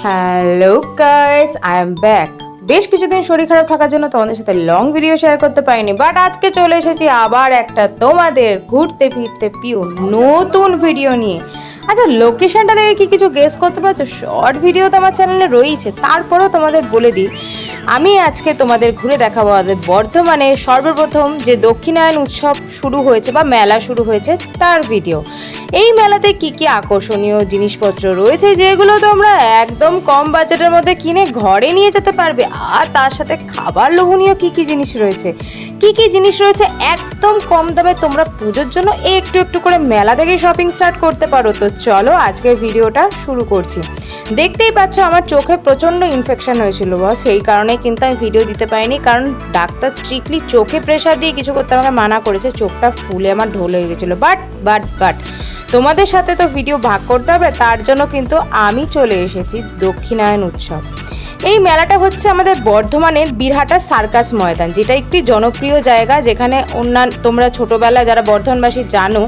Hello guys, I am back. বেশ কিছুদিন শরীর খারাপ থাকার জন্য তোমাদের সাথে লং ভিডিও শেয়ার করতে পারিনি, বাট আজকে চলে এসেছি আবার একটা তোমাদের ঘুরতে ফিরতে পিও নতুন ভিডিও নিয়ে। আচ্ছা, লোকেশনটা দেখে কি কিছু গেস করতে পারছো? শর্ট ভিডিও তো আমার চ্যানেলে রয়েছে, তারপরেও তোমাদের বলে দিই, আমি আজকে তোমাদের ঘুরে দেখাবো আমাদের বর্ধমানে সর্বপ্রথম যে দক্ষিণায়ন উৎসব শুরু হয়েছে বা মেলা শুরু হয়েছে তার ভিডিও। এই মেলাতে কি কি আকর্ষণীয় জিনিসপত্র রয়েছে যেগুলো তোমরা একদম কম বাজেটের মধ্যে কিনে ঘরে নিয়ে যেতে পারবে, আর তার সাথে খাবার লোভনীয় কি কি জিনিস রয়েছে, একদম কম দামে তোমরা পুজোর জন্য একটু একটু করে মেলা থেকে শপিং স্টার্ট করতে পারো। তো চলো আজকের ভিডিওটা শুরু করছি। দেখতেই পাচ্ছ আমার চোখে প্রচণ্ড ইনফেকশন হয়েছিল, বস সেই কারণে কিন্তু আমি ভিডিও দিতে পারিনি, কারণ ডাক্তার স্ট্রিক্টলি চোখে প্রেশার দিয়ে কিছু করতে আমাকে মানা করেছে। চোখটা ফুলে আমার ঢোল হয়ে গেছিলো, বাট তোমাদের সাথে তো ভিডিও ভাগ করতে হবে, তার জন্য কিন্তু আমি চলে এসেছি দক্ষিণায়ন উৎসব। এই মেলাটা হচ্ছে আমাদের বর্ধমানের বীরহাটা সার্কাস ময়দান, যেটা একটি জনপ্রিয় জায়গা, যেখানে অন্যান্য তোমরা ছোটোবেলায় যারা বর্ধমানবাসী জানো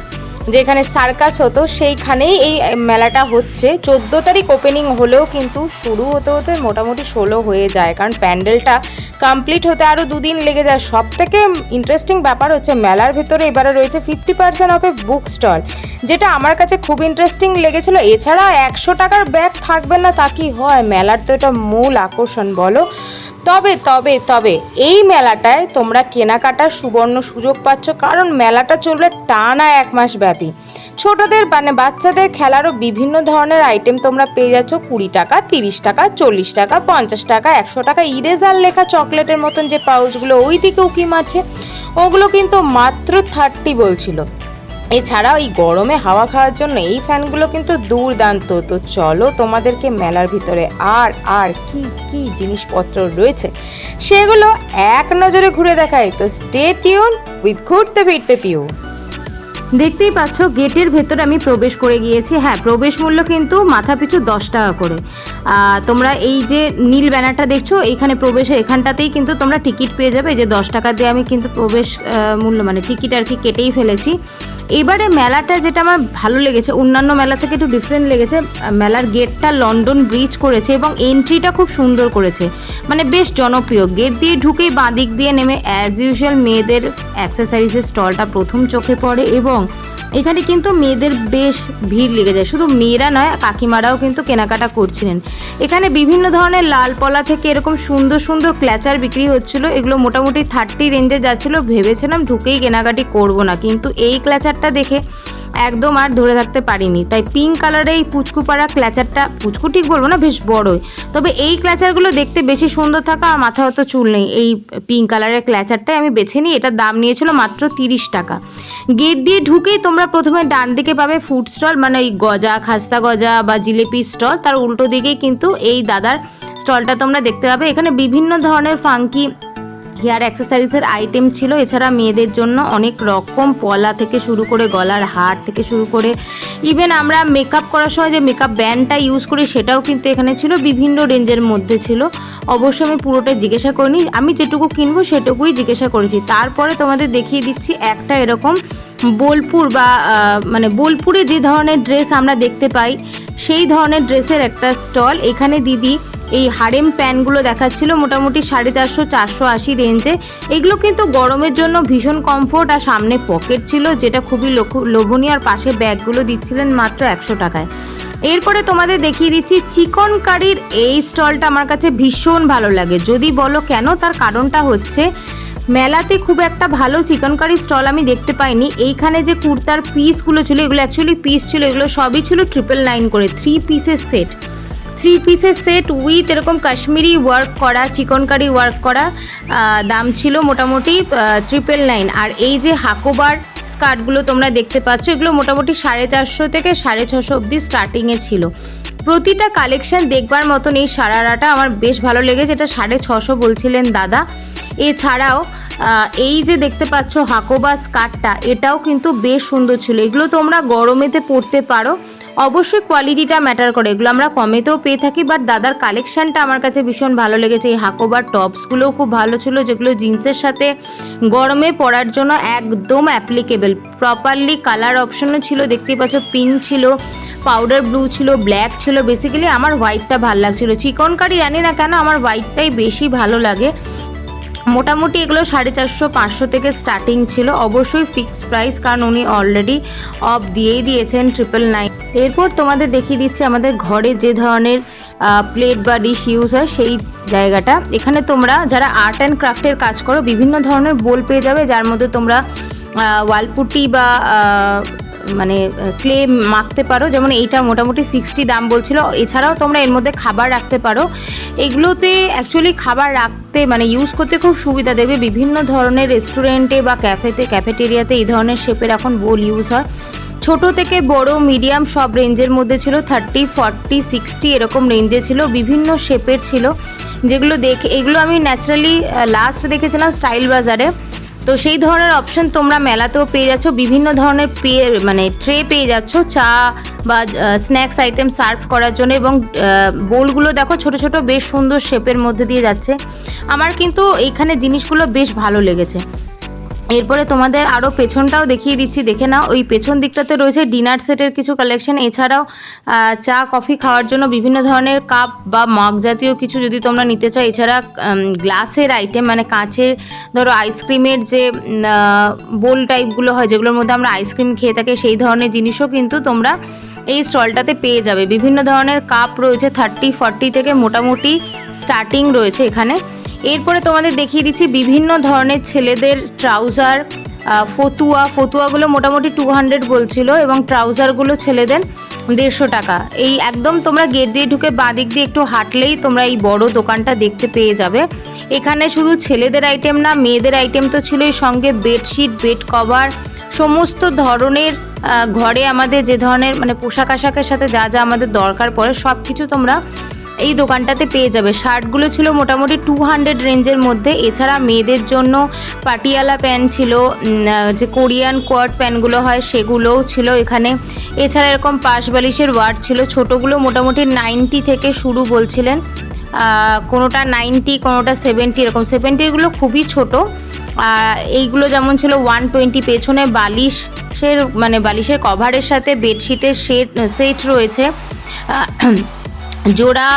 যে এখানে সার্কাস হতো, সেইখানেই এই মেলাটা হচ্ছে। 14 তারিখ ওপেনিং হলেও কিন্তু শুরু হতে হতে মোটামুটি 16 হয়ে যায়, কারণ প্যান্ডেলটা কমপ্লিট হতে আরও 2 দিন লেগে যায়। সব থেকে ইন্টারেস্টিং ব্যাপার হচ্ছে মেলার ভেতরে এবারে রয়েছে 50% অফে বুক স্টল, যেটা আমার কাছে খুব ইন্টারেস্টিং লেগেছিলো। এছাড়া 100 টাকার ব্যাগ থাকবে না তা কি হয়? মেলার তো এটা মূল আকর্ষণ, বলো। তবে তবে তবে এই মেলাটায় তোমরা কেনাকাটার সুবর্ণ সুযোগ পাচ্ছ, কারণ মেলাটা চলবে টানা 1 মাস ব্যাপী। ছোটদের বাচ্চাদের খেলারও বিভিন্ন ধরনের আইটেম তোমরা পেয়ে যাচ্ছ 20 টাকা, 30 টাকা, 40 টাকা, 50 টাকা, 100 টাকা। ইরেজার লেখা চকলেটের মতন যে পাউচগুলো ওই দিকে উকি মারছে, ওগুলো কিন্তু মাত্র 30 বলছিল। এছাড়াও এই গরমে হাওয়া খাওয়ার জন্য এই ফ্যানগুলো কিন্তু দুর্দান্ত। তো চলো তোমাদেরকে মেলার ভিতরে আর কি কি জিনিসপত্র রয়েছে সেগুলো এক নজরে ঘুরে দেখাই। তো স্টে টিউন উইথ ঘুরতে ফিরতে পিউ। দেখতেই পাচ্ছ গেটের ভেতরে আমি প্রবেশ করে গিয়েছি। হ্যাঁ, প্রবেশ মূল্য কিন্তু মাথা পিছু 10 টাকা করে। তোমরা এই যে নীল ব্যানারটা দেখছো, এইখানে প্রবেশে এখানটাতেই কিন্তু তোমরা টিকিট পেয়ে যাবে। এই যে 10 টাকা দিয়ে আমি কিন্তু প্রবেশ মূল্য মানে টিকিট আর কি কেটেই ফেলেছি। এবারে মেলাটা যেটা আমার ভালো লেগেছে, অন্যান্য মেলা থেকে একটু ডিফারেন্ট লেগেছে, মেলার গেটটা লন্ডন ব্রিজ করেছে এবং এন্ট্রিটা খুব সুন্দর করেছে, মানে বেশ জনপ্রিয়। গেট দিয়ে ঢুকেই বাঁ দিক দিয়ে নেমে অ্যাজ ইউজুয়াল মেয়েদের অ্যাক্সেসরিজের স্টলটা প্রথম চোখে পড়ে, এবং এখানে কিন্তু মেয়েদের বেশ ভিড় লেগে যায়। শুধু মেয়েরা নয়, কাকিমারাও কিন্তু কেনাকাটা করছিলেন। এখানে বিভিন্ন ধরনের লাল পলা থেকে এরকম সুন্দর সুন্দর ক্ল্যাচার বিক্রি হচ্ছিল। এগুলো মোটামুটি 30 রেঞ্জে যাচ্ছিলো। ভেবেছিলাম ঢুকেই কেনাকাটি করব না, কিন্তু এই ক্ল্যাচারটা দেখে একদম আর ধরে থাকতে পারিনি। তাই পিঙ্ক কালারের এই পুচকুপাড়া ক্ল্যাচারটা, পুচকু ঠিক বলবো না, বেশ বড়ই, তবে এই ক্ল্যাচারগুলো দেখতে বেশি সুন্দর থাকা, আর মাথা অত চুল নেই, এই পিঙ্ক কালারের ক্ল্যাচারটাই আমি বেছে নিই। এটার দাম নিয়েছিল মাত্র 30 টাকা। গেট দিয়ে ঢুকেই তোমরা প্রথমে ডান দিকে পাবে ফুড স্টল, মানে ওই গজা, খাস্তা গজা বা জিলেপি স্টল। তার উল্টো দিকেই কিন্তু এই দাদার স্টলটা তোমরা দেখতে পাবে। এখানে বিভিন্ন ধরনের ফাঙ্কি হেয়ার অ্যাক্সেসরিজের আইটেম ছিল। এছাড়া মেয়েদের জন্য অনেক রকম পলা থেকে শুরু করে গলার হার থেকে শুরু করে ইভেন আমরা মেকআপ করার সময় যে মেকআপ ব্যান্ডটা ইউজ করি সেটাও কিন্তু এখানে ছিল, বিভিন্ন রেঞ্জের মধ্যে ছিল। অবশ্যই আমি পুরোটা জিজ্ঞাসা করিনি, আমি যেটুকু কিনবো সেটুকুই জিজ্ঞাসা করেছি। তারপরে তোমাদের দেখিয়ে দিচ্ছি একটা এরকম বোলপুর বা মানে বোলপুরে যে ধরনের ড্রেস আমরা দেখতে পাই সেই ধরনের ড্রেসের একটা স্টল। এখানে দিদি এই হারেম প্যান্টগুলো দেখাচ্ছিল মোটামুটি 450, 480 রেঞ্জে। এগুলো কিন্তু গরমের জন্য ভীষণ কমফোর্ট, আর সামনে পকেট ছিল যেটা খুবই লোভনীয়, আর পাশে ব্যাগগুলো দিচ্ছিলেন মাত্র 100 টাকায়। এরপরে তোমাদের দেখিয়ে দিচ্ছি চিকন কারির এই স্টলটা আমার কাছে ভীষণ ভালো লাগে। যদি বলো কেন, তার কারণটা হচ্ছে মেলাতে খুব একটা ভালো চিকেন কারি স্টল আমি দেখতে পাইনি। এইখানে যে কুর্তার পিসগুলো ছিল, এগুলো অ্যাকচুয়ালি পিস ছিল, এগুলো সবই ছিল 999 করে, 3 পিসের সেট উইথ এরকম কাশ্মীরি ওয়ার্ক করা, চিকন কারি ওয়ার্ক করা। দাম ছিল মোটামুটি 999। আর এই যে হাকোবার স্কার্টগুলো তোমরা দেখতে পাচ্ছ, এগুলো মোটামুটি 450 থেকে 650 অবধি স্টার্টিংয়ে ছিল। প্রতিটা কালেকশন দেখবার মতন। এই সারারাটা আমার বেশ ভালো লেগেছে, এটা 650 বলছিলেন দাদা। এছাড়াও এই যে দেখতে পাচ্ছ হাকোবা স্কার্টটা, এটাও কিন্তু বেশ সুন্দর ছিল। এগুলো তোমরা গরমেতে পরতে পারো, অবশ্যই কোয়ালিটিটা ম্যাটার করে, এগুলো আমরা কমেতেও পেয়ে থাকি, বাট দাদার কালেকশনটা আমার কাছে ভীষণ ভালো লেগেছে। এই হাকোবার টপসগুলোও খুব ভালো ছিল, যেগুলো জিন্সের সাথে গরমে পরার জন্য একদম অ্যাপ্লিকেবল। প্রপারলি কালার অপশনও ছিল, দেখতেই পাচ্ছ পিঙ্ক ছিল, পাউডার ব্লু ছিল, ব্ল্যাক ছিল, বেসিক্যালি আমার হোয়াইটটা ভালো লাগছিল। চিকনকারি জানি না কেন আমার হোয়াইটটাই বেশি ভালো লাগে। মোটামুটি এগুলো 450-500 থেকে স্টার্টিং ছিল, অবশ্যই ফিক্সড প্রাইস, কারণ উনি অলরেডি অফ দিয়েই দিয়েছেন 999। এরপর তোমাদের দেখিয়ে দিচ্ছি আমাদের ঘরে যে ধরনের প্লেট বা ডিশ ইউজ হয় সেই জায়গাটা। এখানে তোমরা যারা আর্ট অ্যান্ড ক্রাফটের কাজ করো বিভিন্ন ধরনের বোল পেয়ে যাবে, যার মধ্যে তোমরা ওয়ালপুটি বা মানে ক্লে মাখতে পারো। যেমন এইটা মোটামুটি 60 দাম বলছিল। এছাড়াও তোমরা এর মধ্যে খাবার রাখতে পারো। এগুলোতে অ্যাকচুয়ালি খাবার রাখতে মানে ইউজ করতে খুব সুবিধা দেবে। বিভিন্ন ধরনের রেস্টুরেন্টে বা ক্যাফেটেরিয়াতে এই ধরনের শেপের এখন বোল ইউজ হয়। ছোট থেকে বড়, মিডিয়াম সব রেঞ্জের মধ্যে ছিল। 30, 40, 60 এরকম রেঞ্জে ছিল, বিভিন্ন শেপের ছিল। যেগুলো দেখে এগুলো আমি ন্যাচারালি লাস্ট দেখেছিলাম স্টাইল বাজারে। তো সেই ধরনের অপশন তোমরা মেলাতেও পেয়ে যাচ্ছ। বিভিন্ন ধরনের মানে ট্রে পেয়ে যাচ্ছ চা বা স্ন্যাক্স আইটেম সার্ভ করার জন্য। এবং বোলগুলো দেখো ছোট ছোট বেশ সুন্দর শেপের মধ্যে দিয়ে যাচ্ছে। আমার কিন্তু এইখানে জিনিসগুলো বেশ ভালো লেগেছে। এরপরে তোমাদের আরও পেছনটাও দেখিয়ে দিচ্ছি, দেখে নাও। ওই পেছন দিকটাতে রয়েছে ডিনার সেটের কিছু কালেকশন। এছাড়াও চা কফি খাওয়ার জন্য বিভিন্ন ধরনের কাপ বা মগ জাতীয় কিছু যদি তোমরা নিতে চাও। এছাড়া গ্লাসের আইটেম মানে কাঁচের, ধরো আইসক্রিমের যে বোল টাইপগুলো হয় যেগুলোর মধ্যে আমরা আইসক্রিম খেয়ে থাকি, সেই ধরনের জিনিসও কিন্তু তোমরা এই স্টলটাতে পেয়ে যাবে। বিভিন্ন ধরনের কাপ রয়েছে, 30, 40 থেকে মোটামুটি স্টার্টিং রয়েছে এখানে। এরপরে তোমাদের দেখিয়ে দিচ্ছি বিভিন্ন ধরনের ছেলেদের ট্রাউজার, ফতুয়াগুলো মোটামুটি 200 বলছিল, এবং ট্রাউজারগুলো ছেলেদের 150 টাকা। এই একদম তোমরা গেট দিয়ে ঢুকে বাঁ দিক দিয়ে একটু হাঁটলেই তোমরা এই বড় দোকানটা দেখতে পেয়ে যাবে। এখানে শুধু ছেলেদের আইটেম না, মেয়েদের আইটেম তো ছিলই, সঙ্গে বেডশিট, বেড কভার, সমস্ত ধরনের ঘরে আমাদের যে ধরনের মানে পোশাক আশাকের সাথে যা যা আমাদের দরকার পড়ে সব কিছু তোমরা এই দোকানটাতে পেয়ে যাবে। শার্টগুলো ছিল মোটামুটি 200 রেঞ্জের মধ্যে। এছাড়া মেয়েদের জন্য পাটিয়ালা প্যান্ট ছিল, যে কোরিয়ান কোয়ার্ড প্যান্টগুলো হয় সেগুলোও ছিল এখানে। এছাড়া এরকম পাশ বালিশের ওয়ার্ড ছিল, ছোটোগুলো মোটামুটি 90 থেকে শুরু বলছিলেন, কোনোটা 90, কোনোটা 70, এরকম 70গুলো খুবই ছোট। এইগুলো যেমন ছিল 120। পেছনে বালিশের মানে বালিশের কভারের সাথে বেডশিটের সেট রয়েছে। জোড়া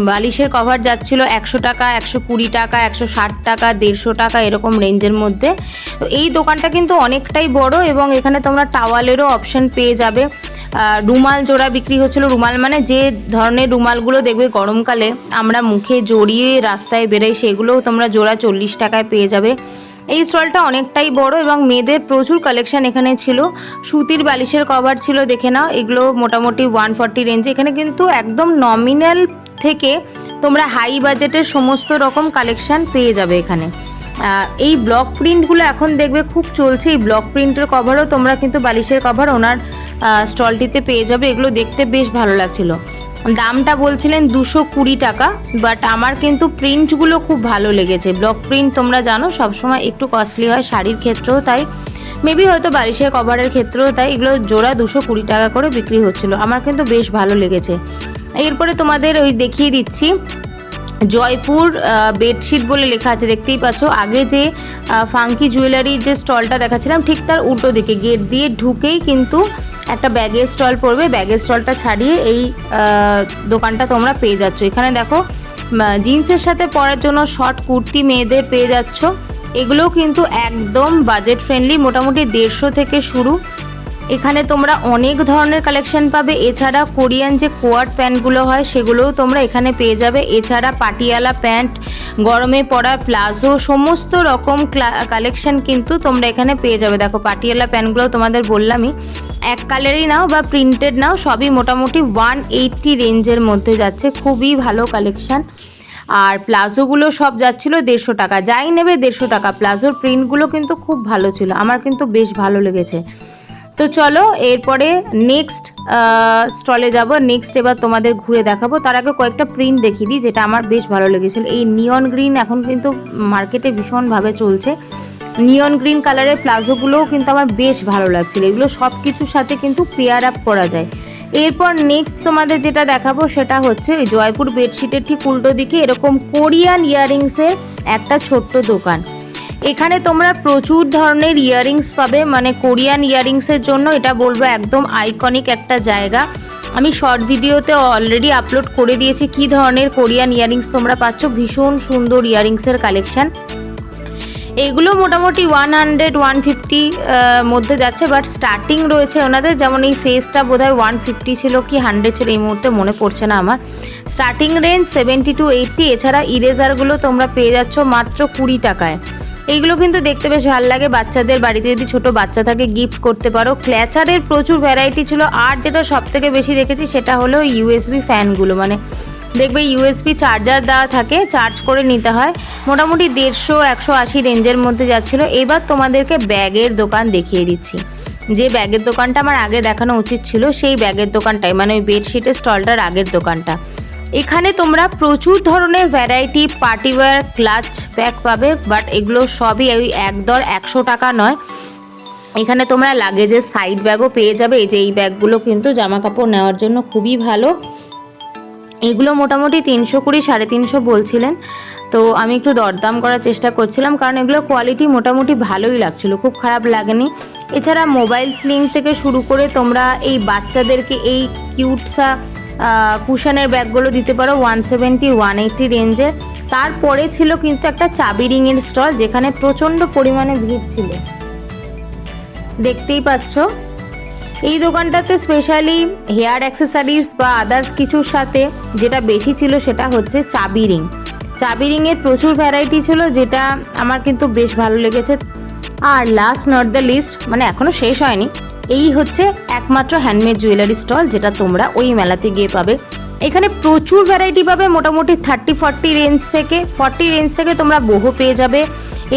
বালিশের কভার যাচ্ছিল 100 টাকা, 120 টাকা, 160 টাকা, 150 টাকা এরকম রেঞ্জের মধ্যে। তো এই দোকানটা কিন্তু অনেকটাই বড়, এবং এখানে তোমরা টাওয়ালেরও অপশন পেয়ে যাবে। রুমাল জোড়া বিক্রি হচ্ছিল। রুমাল মানে যে ধরনের রুমালগুলো দেখবে গরমকালে আমরা মুখে জড়িয়ে রাস্তায় বেরোই, সেগুলোও তোমরা জোড়া 40 টাকায় পেয়ে যাবে। এই স্টলটা অনেকটাই বড়, এবং মেয়েদের প্রচুর কালেকশন এখানে ছিল। সুতির বালিশের কভার ছিল, দেখে নাও। এগুলো মোটামুটি 140 রেঞ্জে। এখানে কিন্তু একদম নমিনাল থেকে তোমরা হাই বাজেটের সমস্ত রকম কালেকশন পেয়ে যাবে এখানে। এই ব্লক প্রিন্টগুলো এখন দেখবে খুব চলছে। এই ব্লক প্রিন্টের কভারও তোমরা কিন্তু বালিশের কভার ওনার স্টলটিতে পেয়ে যাবে। এগুলো দেখতে বেশ ভালো লাগছিল। দামটা বলছিলেন 220 টাকা, বাট আমার কিন্তু প্রিন্টগুলো খুব ভালো লেগেছে। ব্লক প্রিন্ট তোমরা জানো সবসময় একটু কস্টলি হয়, শাড়ির ক্ষেত্রেও তাই, মেবি হয়তো বালিশের কভারের ক্ষেত্রেও তাই। এগুলো জোড়া 220 টাকা করে বিক্রি হচ্ছিল, আমার কিন্তু বেশ ভালো লেগেছে। এরপরে তোমাদের ওই দেখিয়ে দিচ্ছি জয়পুর বেডশিট বলে লেখা আছে, দেখতেই পাচ্ছ। আগে যে ফাঙ্কি জুয়েলারির যে স্টলটা দেখাচ্ছিলাম ঠিক তার উল্টো দিকে গেট দিয়ে ঢুকেই কিন্তু একটা ব্যাগের স্টল পড়বে। ব্যাগের স্টলটা ছাড়িয়ে এই দোকানটা তোমরা পেয়ে যাচ্ছ। এখানে দেখো জিন্সের সাথে পরার জন্য শর্ট কুর্তি মেয়েদের পেয়ে যাচ্ছ। এগুলোও কিন্তু একদম বাজেট ফ্রেন্ডলি, মোটামুটি 150 থেকে শুরু। এখানে তোমরা অনেক ধরনের কালেকশন পাবে। এছাড়া কোরিয়ান যে কোয়ার্ড প্যান্টগুলো হয় সেগুলোও তোমরা এখানে পেয়ে যাবে। এছাড়া পাটিয়ালা প্যান্ট, গরমে পরা প্লাজো, সমস্ত রকম কালেকশন কিন্তু তোমরা এখানে পেয়ে যাবে। দেখো পাটিয়ালা প্যান্টগুলো তোমাদের বললামই, এক কালারই নাও বা প্রিন্টেড নাও, সবই মোটামুটি 180 রেঞ্জের মধ্যে যাচ্ছে। খুবই ভালো কালেকশন। আর প্লাজোগুলো সব যাচ্ছিল 150 টাকা, যাই নেবে 150 টাকা। প্লাজোর প্রিন্টগুলো কিন্তু খুব ভালো ছিল, আমার কিন্তু বেশ ভালো লেগেছে। তো চলো এরপরে নেক্সট স্টলে যাব। নেক্সট এবার তোমাদের ঘুরে দেখাবো। তার আগে কয়েকটা প্রিন্ট দেখিয়ে দিই যেটা আমার বেশ ভালো লেগেছিল। এই নিয়ন গ্রিন এখন কিন্তু মার্কেটে ভীষণভাবে চলছে। নিয়ন গ্রিন কালারের প্লাজোগুলোও কিন্তু আমার বেশ ভালো লাগছিল। এগুলো সব কিছুর সাথে কিন্তু পেয়ার আপ করা যায়। এরপর নেক্সট তোমাদের যেটা দেখাবো সেটা হচ্ছে ওই জয়পুর বেডশিটের ঠিক উল্টো দিকে এরকম কোরিয়ান ইয়াররিংসের একটা ছোট্ট দোকান। এখানে তোমরা প্রচুর ধরনের ইয়াররিংস পাবে, মানে কোরিয়ান ইয়াররিংসের জন্য এটা বলবো একদম আইকনিক একটা জায়গা। আমি শর্ট ভিডিওতে অলরেডি আপলোড করে দিয়েছি কী ধরনের কোরিয়ান ইয়াররিংস তোমরা পাচ্ছ। ভীষণ সুন্দর ইয়াররিংসের কালেকশান। এগুলো মোটামুটি 100-150 মধ্যে যাচ্ছে, বাট স্টার্টিং রয়েছে ওনাদের, যেমন এই ফেসটা বোধহয় 150 ছিল কি 100 ছিল, এই মুহূর্তে মনে পড়ছে না আমার। Starting range 70-80। এছাড়া ইরেজারগুলো তোমরা পেয়ে যাচ্ছ মাত্র 20 টাকায়। এইগুলো কিন্তু দেখতে বেশ ভালো লাগে, বাচ্চাদের বাড়িতে যদি ছোট বাচ্চা থাকে গিফট করতে পারো। ক্ল্যাচারের প্রচুর ভ্যারাইটি ছিল। আর যেটা সব থেকে বেশি দেখেছি সেটা হলো ইউএসবি ফ্যানগুলো, মানে দেখবে ইউএসবি চার্জার দেওয়া থাকে, চার্জ করে নিতে হয়। মোটামুটি 150-180 রেঞ্জের মধ্যে যাচ্ছিলো। এবার তোমাদেরকে ব্যাগের দোকান দেখিয়ে দিচ্ছি। যে ব্যাগের দোকানটা আমার আগে দেখানো উচিত ছিল সেই ব্যাগের দোকানটাই, মানে ওই বেডশিটের স্টলটার আগের দোকানটা। এখানে তোমরা প্রচুর ধরনের ভ্যারাইটি পার্টিওয়্যার ক্লাচ ব্যাগ পাবে, বাট এগুলো সবই ওই একদর 100 টাকা নয়। এখানে তোমরা লাগেজের সাইড ব্যাগও পেয়ে যাবে। এই যে এই ব্যাগগুলো কিন্তু জামা কাপড় নেওয়ার জন্য খুবই ভালো। এগুলো মোটামুটি 320-350 বলছিলেন, তো আমি একটু দরদাম করার চেষ্টা করছিলাম, কারণ এগুলো কোয়ালিটি মোটামুটি ভালোই লাগছিল, খুব খারাপ লাগেনি। এছাড়া মোবাইল স্লিং থেকে শুরু করে তোমরা এই বাচ্চাদেরকে এই কিউটসা কুশনের ব্যাগগুলো দিতে পারো 170-180 রেঞ্জে। তারপরে ছিল কিন্তু একটা চাবি রিংয়ের স্টল, যেখানে প্রচণ্ড পরিমাণে ভিড় ছিল, দেখতেই পাচ্ছ। এই দোকানটাতে স্পেশালি হেয়ার অ্যাক্সেসরিজ বা আদার্স কিছুর সাথে যেটা বেশি ছিল সেটা হচ্ছে চাবি রিং। চাবি রিংয়ের প্রচুর ভ্যারাইটি ছিল, যেটা আমার কিন্তু বেশ ভালো লেগেছে। আর লাস্ট নট দ্য লিস্ট, মানে এখনও শেষ হয়নি, এই হচ্ছে একমাত্র হ্যান্ডমেড জুয়েলারি স্টল যেটা তোমরা ওই মেলাতে গিয়ে পাবে। এখানে প্রচুর ভ্যারাইটি পাবে, মোটামুটি 30-40 রেঞ্জ থেকে 40 রেঞ্জ থেকে তোমরা বহু পেয়ে যাবে।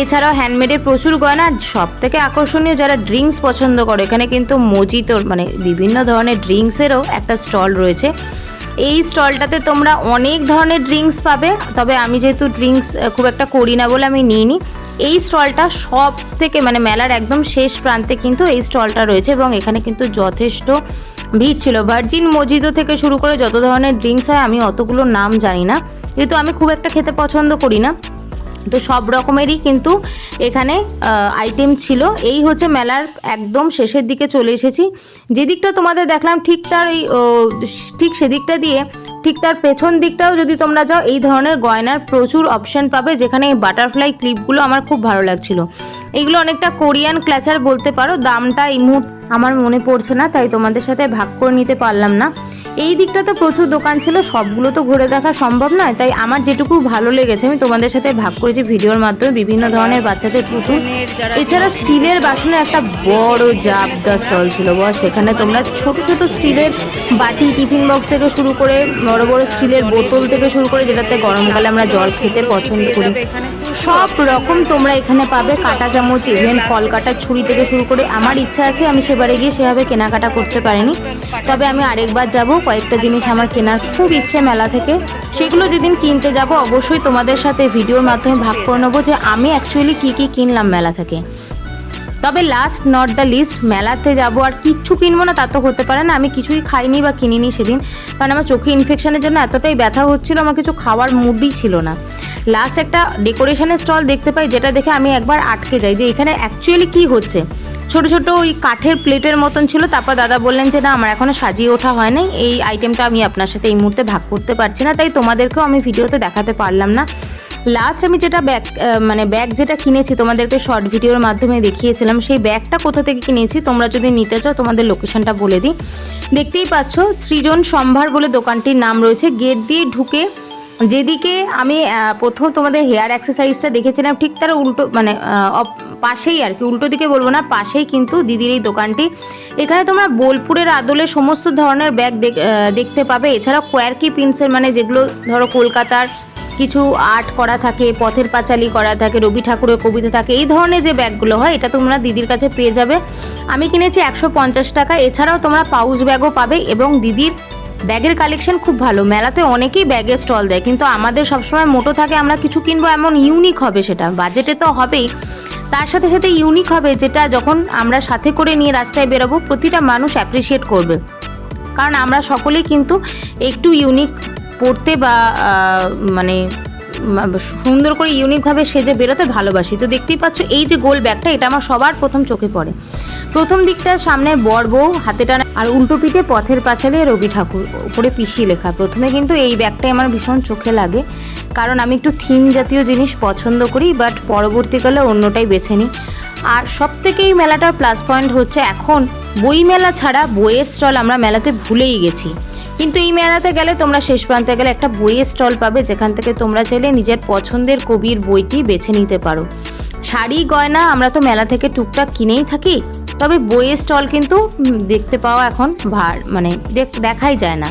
এছাড়াও হ্যান্ডমেডের প্রচুর গয়না। সব থেকে আকর্ষণীয় যারা ড্রিঙ্কস পছন্দ করে, এখানে কিন্তু মজিতোর মানে বিভিন্ন ধরনের ড্রিঙ্কসেরও একটা স্টল রয়েছে। এই স্টলটাতে তোমরা অনেক ধরনের ড্রিঙ্কস পাবে, তবে আমি যেহেতু ড্রিঙ্কস খুব একটা করি না বলে আমি নিইনি। এই স্টলটা সব থেকে মানে মেলার একদম শেষ প্রান্তে কিন্তু এই স্টলটা রয়েছে, এবং এখানে কিন্তু যথেষ্ট ভিড় ছিল। ভার্জিন মজিতো থেকে শুরু করে যত ধরনের ড্রিঙ্কস হয়, আমি অতগুলো নাম জানি না, যেহেতু আমি খুব একটা খেতে পছন্দ করি না, তো সব রকমেরই কিন্তু এখানে আইটেম ছিল। এই হচ্ছে মেলার একদম শেষের দিকে চলে এসেছি। যে দিকটা তোমাদের দেখলাম ঠিক তার ঠিক সেদিকটা দিয়ে ঠিক তার পেছন দিকটাও যদি তোমরা যাও, এই ধরনের গয়নার প্রচুর অপশান পাবে, যেখানে এই বাটারফ্লাই ক্লিপগুলো আমার খুব ভালো লাগছিল। এইগুলো অনেকটা কোরিয়ান ক্ল্যাচার বলতে পারো। দামটা এই মুহূর্তে আমার মনে পড়ছে না, তাই তোমাদের সাথে ভাগ করে নিতে পারলাম না। এই দিকটাতে প্রচুর দোকান ছিল, সবগুলো তো ঘুরে দেখা সম্ভব নয়, তাই আমার যেটুকু ভালো লেগেছে আমি তোমাদের সাথে ভাগ করেছি ভিডিওর মাধ্যমে। বিভিন্ন ধরনের বাচ্চাদের পুতুল, এছাড়া স্টিলের বাসনের একটা বড় জাবদা স্টল ছিল, সেখানে তোমরা ছোট ছোট স্টিলের বাটি, টিফিন বক্স থেকে শুরু করে বড় বড় স্টিলের বোতল থেকে শুরু করে, যেটাতে গরমকালে আমরা জল খেতে পছন্দ করি, সব রকম তোমরা এখানে পাবে। কাঁটা চামচ, ইভেন ফল কাটার ছুরি থেকে শুরু করে। আমার ইচ্ছা আছে, আমি সেবারে গিয়ে সেভাবে কেনাকাটা করতে পারিনি, তবে আমি আরেকবার যাব। কয়েকটা জিনিস আমার কেনার খুব ইচ্ছে মেলা থেকে, সেগুলো যেদিন কিনতে যাব অবশ্যই তোমাদের সাথে ভিডিওর মাধ্যমে ভাগ করে নেবো যে আমি অ্যাকচুয়ালি কী কী কিনলাম মেলা থেকে। তবে লাস্ট নট দ্য লিস্ট, মেলাতে যাবো আর কিচ্ছু কিনবো না তা তো হতে পারে না। আমি কিছুই খাইনি বা কিনিনি সেদিন, কারণ আমার চোখে ইনফেকশনের জন্য এতটাই ব্যথা হচ্ছিল, আমার কিছু খাওয়ার মুডই ছিল না। লাস্ট একটা ডেকোরেশনের স্টল দেখতে পাই, যেটা দেখে আমি একবার আটকে যাই যে এখানে অ্যাকচুয়ালি কী হচ্ছে। ছোট ছোট ওই কাঠের প্লেটের মতন ছিল। তারপর দাদা বললেন যে না, আমার এখনও সাজিয়ে ওঠা হয় নাই, এই আইটেমটা আমি আপনার সাথে এই মুহূর্তে ভাগ করতে পারছি না, তাই তোমাদেরকেও আমি ভিডিওতে দেখাতে পারলাম না। লাস্ট আমি যেটা ব্যাগ যেটা কিনেছি তোমাদেরকে শর্ট ভিডিওর মাধ্যমে দেখিয়েছিলাম, সেই ব্যাগটা কোথা থেকে কিনেছি তোমরা যদি নিতে চাও তোমাদের লোকেশনটা বলে দিই। দেখতেই পাচ্ছ, সৃজন সম্ভার বলে দোকানটির নাম রয়েছে। গেট দিয়ে ঢুকে যেদিকে আমি প্রথম তোমাদের হেয়ার অ্যাক্সেসরিজটা দেখেছিলাম, ঠিক তার উল্টো মানে পাশেই আর কি, উল্টো দিকে বলবো না, পাশেই কিন্তু দিদির এই দোকানটি। এখানে তোমরা বোলপুরের আদলে সমস্ত ধরনের ব্যাগ দেখতে পাবে। এছাড়াও কোয়ার্কি প্রিন্টসের, মানে যেগুলো ধরো কলকাতার কিছু আর্ট করা থাকে, পথের পাঁচালী করা থাকে, রবি ঠাকুরের কবিতা থাকে, এই ধরনের যে ব্যাগগুলো হয় এটা তোমরা দিদির কাছে পেয়ে যাবে। আমি কিনেছি 150 টাকা। এছাড়াও তোমরা পাউচ ব্যাগও পাবে, এবং দিদির ব্যাগের কালেকশন খুব ভালো। মেলাতে অনেকেই ব্যাগের স্টল দেয়, কিন্তু আমাদের সবসময় মোটো থাকে আমরা কিছু কিনবো এমন ইউনিক হবে, সেটা বাজেটে তো হবেই, তার সাথে সাথে ইউনিক হবে, যেটা যখন আমরা সাথে করে নিয়ে রাস্তায় বেরোবো প্রতিটা মানুষ অ্যাপ্রিসিয়েট করবে, কারণ আমরা সকলেই কিন্তু একটু ইউনিক পড়তে বা মানে সুন্দর করে ইউনিকভাবে সেজে বেরোতে ভালোবাসি। তো দেখতেই পাচ্ছ এই যে গোল ব্যাগটা, এটা আমার সবার প্রথম চোখে পড়ে। প্রথম দিকটা সামনে বর বউ হাতে টানা, আর উল্টো পিঠে পথের পাঁচালে রবি ঠাকুর, উপরে পিসি লেখা। প্রথমে কিন্তু এই ব্যাগটাই আমার ভীষণ চোখে লাগে, কারণ আমি একটু থিম জাতীয় জিনিস পছন্দ করি, বাট পরবর্তীকালে অন্যটাই বেছে নিই। আর সব থেকে এই মেলাটার প্লাস পয়েন্ট হচ্ছে এখন বই মেলা ছাড়া বইয়ের স্টল আমরা মেলাতে ভুলেই গেছি, কিন্তু এই মেলাতে গেলে তোমরা শেষ প্রান্তে গেলে একটা বইয়ের স্টল পাবে, যেখান থেকে তোমরা চাইলে নিজের পছন্দের কবির বইটি বেছে নিতে পারো। শাড়ি গয়না আমরা তো মেলা থেকে টুকটাক কিনেই থাকি, তবে বইয়ের স্টল কিন্তু দেখতে পাওয়া এখন দেখাই যায় না।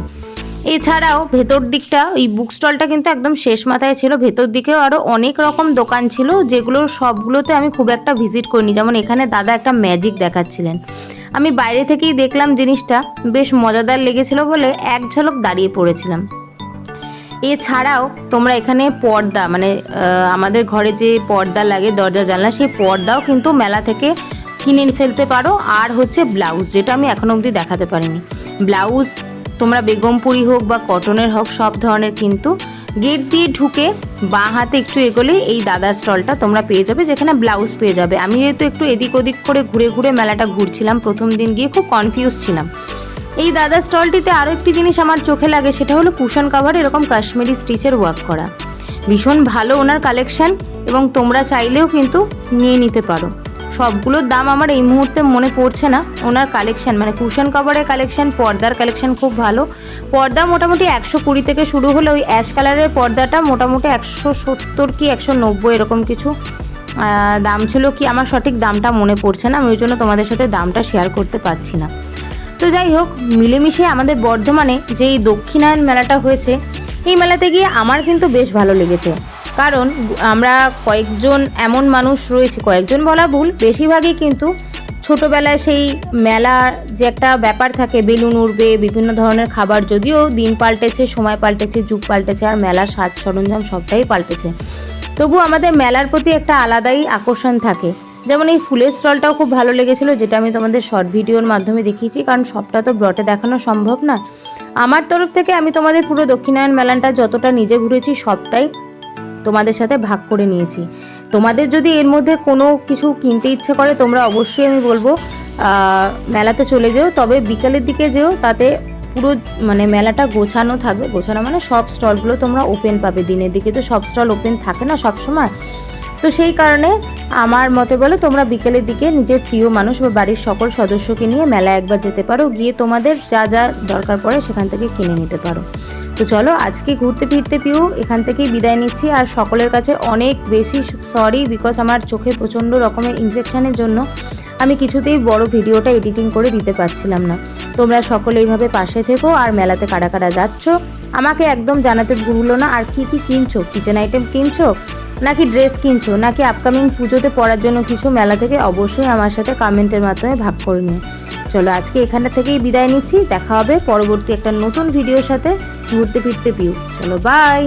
এছাড়াও ভেতর দিকটা, এই বুক স্টলটা কিন্তু একদম শেষ মাথায় ছিল, ভেতর দিকেও আরও অনেক রকম দোকান ছিল, যেগুলো সবগুলোতে আমি খুব একটা ভিজিট করিনি। যেমন এখানে দাদা একটা ম্যাজিক দেখাচ্ছিলেন, আমি বাইরে থেকেই দেখলাম, জিনিসটা বেশ মজাদার লেগেছিল বলে এক ঝলক দাঁড়িয়ে পড়েছিলাম। এছাড়াও তোমরা এখানে পর্দা, আমাদের ঘরে যে পর্দা লাগে দরজা জানলা, সেই পর্দাও কিন্তু মেলা থেকে কিনে ফেলতে পারো। আর হচ্ছে ব্লাউজ, যেটা আমি এখনো অবধি দেখাতে পারিনি। ব্লাউজ তোমরা বেগমপুরি হোক বা কটনের হোক, সব ধরনের কিন্তু গেট দিয়ে ঢুকে বাঁ হাতে একটু এগোলে এই দাদার স্টলটা তোমরা পেয়ে যাবে, যেখানে ব্লাউজ পেয়ে যাবে। আমি যেহেতু একটু এদিক ওদিক করে ঘুরে ঘুরে মেলাটা ঘুরছিলাম, প্রথম দিন গিয়ে খুব কনফিউজ ছিলাম। এই দাদার স্টলটিতে আরও একটি জিনিস আমার চোখে লাগে, সেটা হলো কুশন কাভার, এরকম কাশ্মীরি স্টিচের ওয়ার্ক করা। ভীষণ ভালো ওনার কালেকশন, এবং তোমরা চাইলেও কিন্তু নিয়ে নিতে পারো। সবগুলোর দাম আমার এই মুহূর্তে মনে পড়ছে না। ওনার কালেকশন কুশন কাভারের কালেকশন, পর্দার কালেকশন খুব ভালো। পর্দা মোটামুটি 120 থেকে শুরু হলে ওই অ্যাশ কালারের পর্দাটা মোটামুটি 170 কি 190 এরকম কিছু দাম ছিল, কি আমার সঠিক দামটা মনে পড়ছে না, আমি ওই জন্য তোমাদের সাথে দামটা শেয়ার করতে পারছি না। তো যাই হোক, মিলেমিশে আমাদের বর্ধমানে যে এই দক্ষিণায়ন মেলাটা হয়েছে, এই মেলাতে গিয়ে আমার কিন্তু বেশ ভালো লেগেছে। কারণ আমরা কয়েকজন এমন মানুষ রয়েছে, কয়েকজন বলা ভুল, বেশিরভাগই কিন্তু ছোটোবেলায় সেই মেলার যে একটা ব্যাপার থাকে, বেলুন উড়বে, বিভিন্ন ধরনের খাবার, যদিও দিন পাল্টেছে, সময় পাল্টেছে, যুগ পাল্টেছে, আর মেলার সাজ সরঞ্জাম সবটাই পাল্টেছে, তবু আমাদের মেলার প্রতি একটা আলাদাই আকর্ষণ থাকে। যেমন এই ফুলের স্টলটাও খুব ভালো লেগেছিলো, যেটা আমি তোমাদের শর্ট ভিডিওর মাধ্যমে দেখিয়েছি, কারণ সবটা তো ব্রটে দেখানো সম্ভব না। আমার তরফ থেকে আমি তোমাদের পুরো দক্ষিণায়ন মেলাটা যতটা নিজে ঘুরেছি সবটাই তোমাদের সাথে ভাগ করে নিয়েছি। তোমাদের যদি এর মধ্যে কোনো কিছু কিনতে ইচ্ছে করে, তোমরা অবশ্যই আমি বলবো মেলাতে চলে যেও, তবে বিকালের দিকে যেও, তাতে পুরো মেলাটা গোছানো থাকবে। গোছানো সব স্টলগুলো তোমরা ওপেন পাবে, দিনের দিকে তো সব স্টল ওপেন থাকে না সব সময়, তো সেই কারণে আমার মতে বলে তোমরা বিকেলের দিকে নিজের প্রিয় মানুষ বা বাড়ির সকল সদস্যকে নিয়ে মেলা একবার যেতে পারো, গিয়ে তোমাদের যা যা দরকার পড়ে সেখান থেকে কিনে নিতে পারো। তো চলো, আজকে ঘুরতে ফিরতে পিউ এখান থেকেই বিদায় নিচ্ছি। আর সকলের কাছে অনেক বেশি সরি, বিকজ আমার চোখে প্রচণ্ড রকমের ইনফেকশনের জন্য আমি কিছুতেই বড় ভিডিওটা এডিটিং করে দিতে পারছিলাম না। তোমরা সকলে এইভাবে পাশে থেকো, আর মেলাতে কারা কারা যাচ্ছ আমাকে একদম জানাতে ভুলো না। আর কি কি কিনছো, কিচেন আইটেম কিনছো, নাকি ড্রেস কিনছো, নাকি আপকামিং পুজোতে পরার জন্য কিছু মেলা থেকে, অবশ্যই আমার সাথে কমেন্টের মাধ্যমে ভাগ করে নিও। চলো, আজকে এখানটা থেকেই বিদায় নিচ্ছি। দেখা হবে পরবর্তী একটা নতুন ভিডিওর সাথে ঘুরতে ফিরতে পিউ। চলো, বাই।